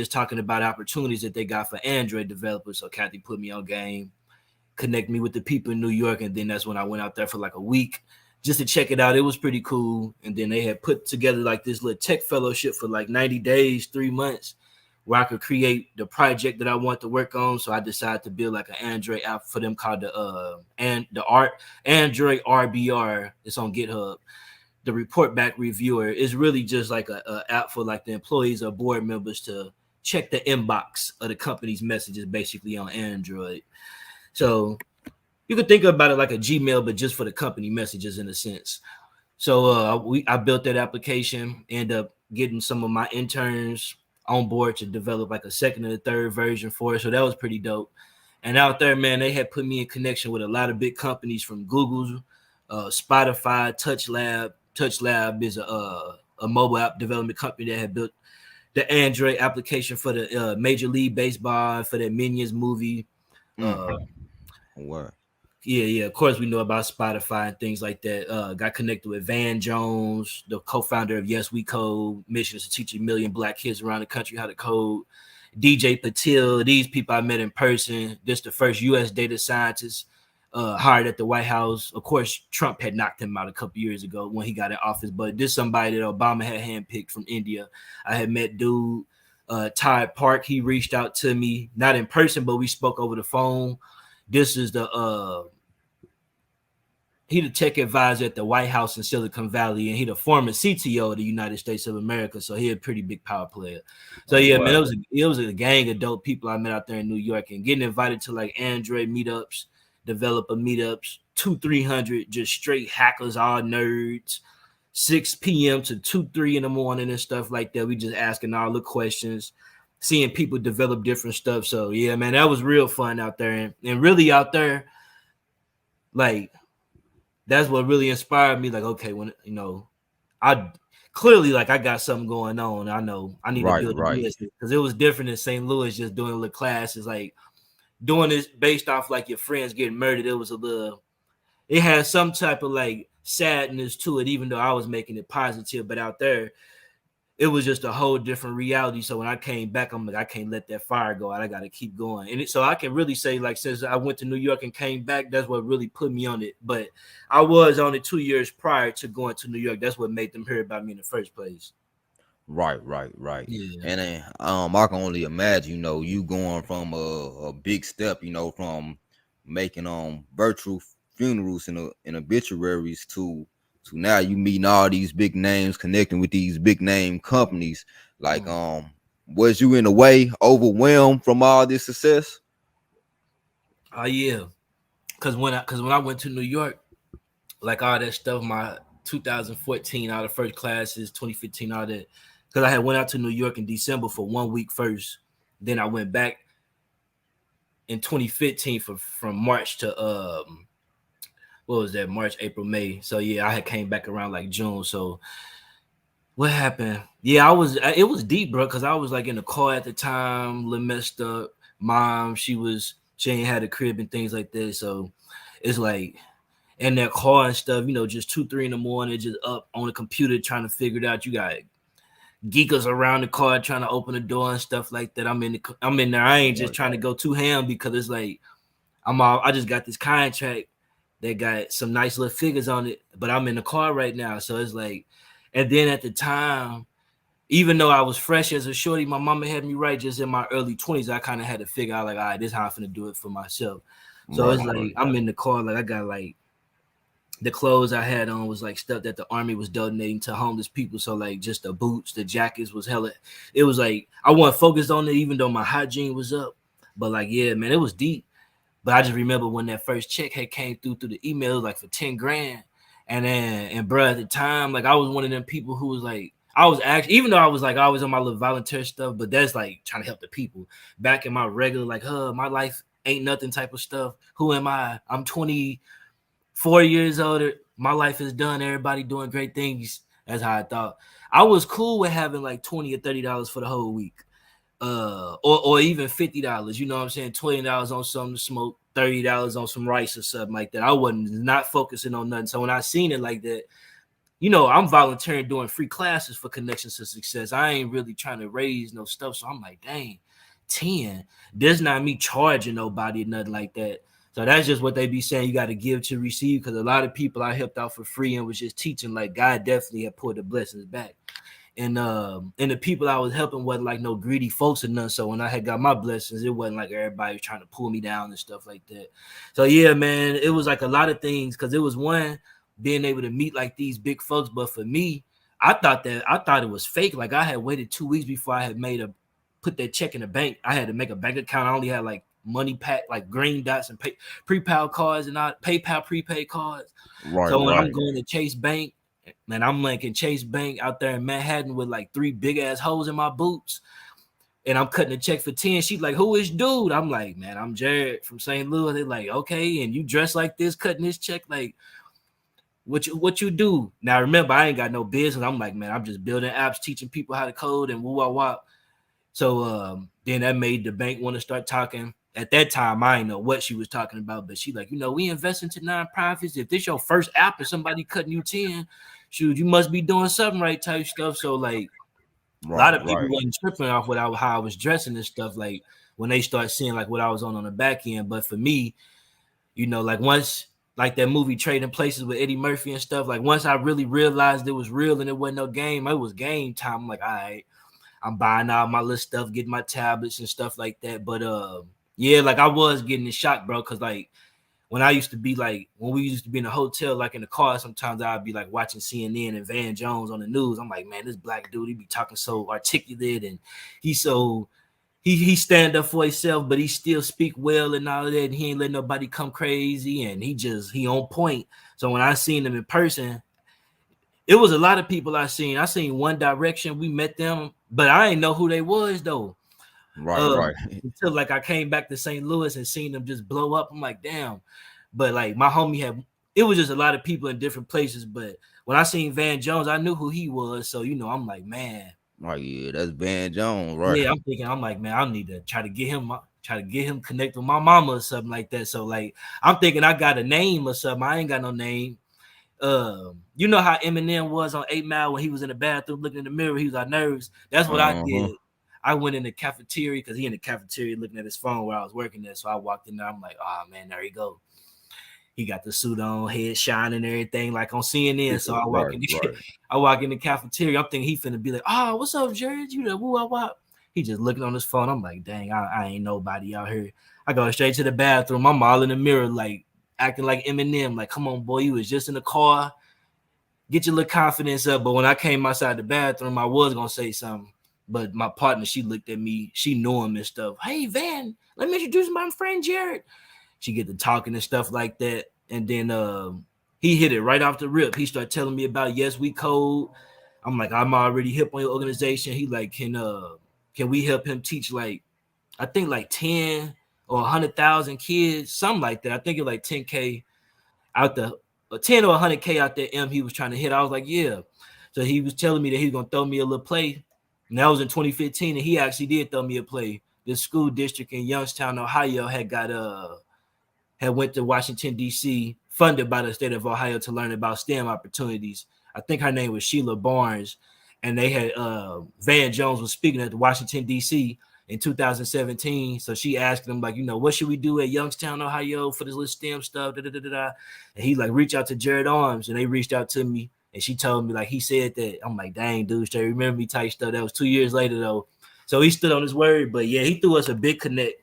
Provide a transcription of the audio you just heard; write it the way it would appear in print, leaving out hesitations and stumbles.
just talking about opportunities that they got for Android developers. So Kathy put me on game, connect me with the people in New York, and then that's when I went out there for like a week just to check it out. It was pretty cool. And then they had put together like this little tech fellowship for like 90 days, 3 months, where I could create the project that I want to work on. So I decided to build like an Android app for them called the Android RBR. It's on GitHub. The report back reviewer is really just like a app for like the employees or board members to check the inbox of the company's messages basically on Android. So you could think about it like a Gmail, but just for the company messages in a sense. So I built that application, end up getting some of my interns on board to develop like a second and a third version for it. So that was pretty dope. And out there, man, they had put me in connection with a lot of big companies from Google, Spotify, Touchlab. Touchlab is a mobile app development company that had built the Android application for the Major League Baseball, for that Minions movie. What? Yeah. Of course, we know about Spotify and things like that. Got connected with Van Jones, the co-founder of Yes We Code. Mission is to teach 1 million Black kids around the country how to code. DJ Patil. These people I met in person. This the first U.S. data scientist hired at the White House. Of course, Trump had knocked him out a couple years ago when he got in office, but this somebody that Obama had handpicked from India. I had met dude, Todd Park. He reached out to me, not in person, but we spoke over the phone. This is he the tech advisor at the White House in Silicon Valley, and he the former CTO of the United States of America. So he a pretty big power player. So yeah, man, it was a gang of dope people I met out there in New York, and getting invited to like Android meetups, developer meetups, 200-300 just straight hackers, all nerds. 6 p.m. to 2-3 in the morning and stuff like that. We just asking all the questions, seeing people develop different stuff. So yeah, man, that was real fun out there. And really out there, like, that's what really inspired me. Like, okay, when I clearly like I got something going on. I know I need to build a business, because it was different in St. Louis just doing little classes, like doing this based off like your friends getting murdered. It had some type of like sadness to it, even though I was making it positive. But out there, it was just a whole different reality. So when I came back, I'm like, I can't let that fire go out. I got to keep going. And so I can really say, like, since I went to New York and came back, that's what really put me on it. But I was on it 2 years prior to going to New York. That's what made them hear about me in the first place. Right. Yeah. And then I can only imagine, you going from a big step, from making virtual funerals and obituaries to now you meeting all these big names, connecting with these big name companies. Like, was you in a way overwhelmed from all this success? Yeah. Because when I went to New York, like all that stuff, my 2014, all the first classes, 2015, all that, because I had went out to New York in December for 1 week first. Then I went back in 2015 from March to what was that? March, April, May. So yeah, I had came back around like June. So what happened? Yeah, it was deep, bro, because I was like in the car at the time, little messed up. Mom, she ain't had a crib and things like that. So it's like in that car and stuff, just 2-3 in the morning, just up on the computer trying to figure it out. You got geekers around the car trying to open the door and stuff like that. I'm in there. I ain't just trying to go too ham, because it's like I just got this contract that got some nice little figures on it, but I'm in the car right now. So it's like, and then at the time, even though I was fresh as a shorty, my mama had me right just in my early 20s. I kind of had to figure out like, all right, this is how I'm finna do it for myself. So it's like, I'm in the car, like I got like, the clothes I had on was like stuff that the army was donating to homeless people. So like just the boots, the jackets was hella, it was like, I wasn't focused on it, even though my hygiene was up. But like, yeah, man, it was deep. But I just remember when that first check had came through the email, like for 10 grand. And bro, at the time, like I was one of them people who was like, I was actually, even though I was like always on my little volunteer stuff, but that's like trying to help the people. Back in my regular, like, my life ain't nothing type of stuff. Who am I? I'm 24 years older. My life is done. Everybody doing great things. That's how I thought. I was cool with having like $20 or $30 for the whole week. Or even $50, you know what I'm saying? $20 on something to smoke, $30 on some rice or something like that. I wasn't not focusing on nothing. So when I seen it like that, I'm volunteering doing free classes for Connections to Success. I ain't really trying to raise no stuff. So I'm like, dang, 10. There's not me charging nobody or nothing like that. So that's just what they be saying. You got to give to receive, because a lot of people I helped out for free and was just teaching. Like, God definitely had pulled the blessings back. And the people I was helping wasn't like no greedy folks or nothing. So when I had got my blessings, it wasn't like everybody was trying to pull me down and stuff like that. So yeah, man, it was like a lot of things, because it was one, being able to meet like these big folks. But for me, I thought it was fake. Like, I had waited 2 weeks before I had put that check in the bank. I had to make a bank account. I only had like money pack, like green dots and PayPal cards and not PayPal prepaid cards. Right, So when right. I'm going to Chase Bank, man, I'm like in Chase Bank out there in Manhattan with like 3 big ass holes in my boots, and I'm cutting a check for 10. She's like, "Who is dude?" I'm like, "Man, I'm Jared from St. Louis." They're like, "Okay, and you dress like this, cutting this check, like what you do?" Now remember, I ain't got no business. I'm like, man, I'm just building apps, teaching people how to code and woo wah wah. So then that made the bank want to start talking. At that time, I didn't know what she was talking about, but she like, we invest into nonprofits. If this your first app and somebody cutting you 10, shoot, you must be doing something right type stuff. So like, a lot Right, of people right. wasn't tripping off how I was dressing and stuff, like when they start seeing like what I was on the back end. But for me, like once, like that movie Trading Places with Eddie Murphy and stuff, like once I really realized it was real and it wasn't no game, it was game time. I'm like, all right, I'm buying all my little stuff, getting my tablets and stuff like that. But yeah, like I was getting in shock, bro, because like when we used to be in a hotel, like in the car, sometimes I'd be like watching CNN and Van Jones on the news. I'm like, man, this black dude, he be talking so articulate, and he's so he stand up for himself, but he still speak well and all of that. And he ain't let nobody come crazy, and he on point. So when I seen him in person, it was a lot of people I seen. I seen One Direction. We met them, but I didn't know who they was though. Right, Uh, right. until like I came back to St. Louis and seen them just blow up. I'm like, damn. But like my homie it was just a lot of people in different places. But when I seen Van Jones, I knew who he was. So I'm like, man, Right, yeah, that's Van Jones, right. yeah. I'm like, man, I need to try to get him connect with my mama or something like that. So like, I'm thinking I got a name or something. I ain't got no name. You know how Eminem was on 8 Mile when he was in the bathroom looking in the mirror, he was like nervous. That's what I Uh-huh. did. I went in the cafeteria because he in the cafeteria looking at his phone where I was working there. So I walked in there. I'm like, oh man, there he go. He got the suit on, head shining, and everything like on CNN. So I walk Right, in, right. I walk in the cafeteria. I'm thinking he finna be like, oh, what's up, Jared? You know, what? He just looking on his phone. I'm like, dang, I ain't nobody out here. I go straight to the bathroom. I'm all in the mirror, like acting like Eminem. Like, come on, boy, you was just in the car. Get your little confidence up. But when I came outside the bathroom, I was gonna say something. But my partner, she looked at me. She knew him and stuff. Hey, Van, let me introduce my friend Jared. She get to talking and stuff like that. And then he hit it right off the rip. He started telling me about Yes We Code. I'm like, I'm already hip on your organization. He like, can we help him teach like, I think like 10 or 100,000 kids, something like that. I think it like 10K out the 10 or 100K out there he was trying to hit. I was like, yeah. So he was telling me that he was gonna throw me a little play. And that was in 2015, and he actually did throw me a play. This school district in Youngstown, Ohio had went to Washington, D.C., funded by the state of Ohio to learn about STEM opportunities. I think her name was Sheila Barnes, and they had Van Jones was speaking at the Washington, D.C. in 2017. So she asked him, like, what should we do at Youngstown, Ohio for this little STEM stuff? Da, da, da, da. And he like reached out to Jared Arms, and they reached out to me, and she told me like he said that. I'm like, dang, dude, straight remember me type stuff. That was 2 years later though. So he stood on his word, but yeah, he threw us a big connect.